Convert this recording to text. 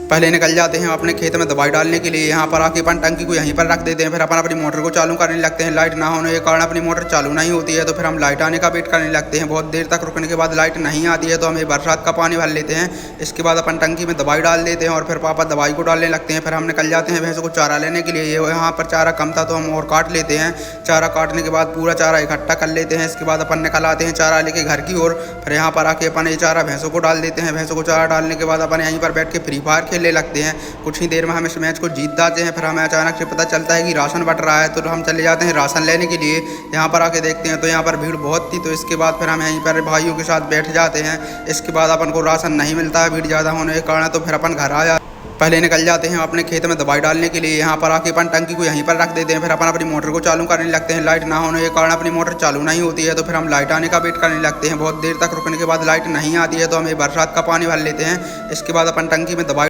पहले निकल जाते हैं अपने खेत में दवाई डालने के लिए। यहाँ पर आके अपन टंकी को यहीं पर रख देते हैं, फिर अपन अपनी मोटर को चालू करने लगते हैं। लाइट ना होने के कारण अपनी मोटर चालू नहीं होती है, तो फिर हम लाइट आने का वेट करने लगते हैं। बहुत देर तक रुकने के बाद लाइट नहीं आती है, तो हम बरसात का पानी भर लेते हैं। इसके बाद अपन टंकी में दवाई डाल देते हैं और फिर पापा दवाई को डालने लगते हैं। फिर हम निकल जाते हैं भैंसों को चारा लेने के लिए। यहाँ पर चारा कम था तो हम और काट लेते हैं। चारा काटने के बाद पूरा चारा इकट्ठा कर लेते हैं। इसके बाद अपन निकल आते हैं चारा लेके घर की ओर। फिर यहाँ पर आके अपन ये चारा भैंसों को डाल देते हैं। भैंसों को चारा डालने के बाद अपन यहीं पर बैठ के फ्री फायर खेलने लगते हैं। कुछ ही देर में हम इस मैच को जीत जाते हैं। फिर हमें अचानक से पता चलता है कि राशन बट रहा है, तो हम चले जाते हैं राशन लेने के लिए। यहाँ पर आके देखते हैं तो यहाँ पर भीड़ बहुत थी, तो इसके बाद फिर हम यहीं पर भाइयों के साथ बैठ जाते हैं। इसके बाद अपन को राशन नहीं मिलता है भीड़ ज़्यादा होने के कारण, तो फिर अपन घर आ जाते। पहले निकल जाते हैं अपने खेत में दवाई डालने के लिए। यहाँ पर आके अपन टंकी को यहीं पर रख देते हैं। फिर अपन अपनी मोटर को चालू करने लगते हैं। लाइट ना होने के कारण अपनी मोटर चालू नहीं होती है, तो फिर हम लाइट आने का वेट करने लगते हैं। बहुत देर तक रुकने के बाद लाइट नहीं आती है, तो हम बरसात का पानी भर लेते हैं। इसके बाद अपन टंकी में दवाई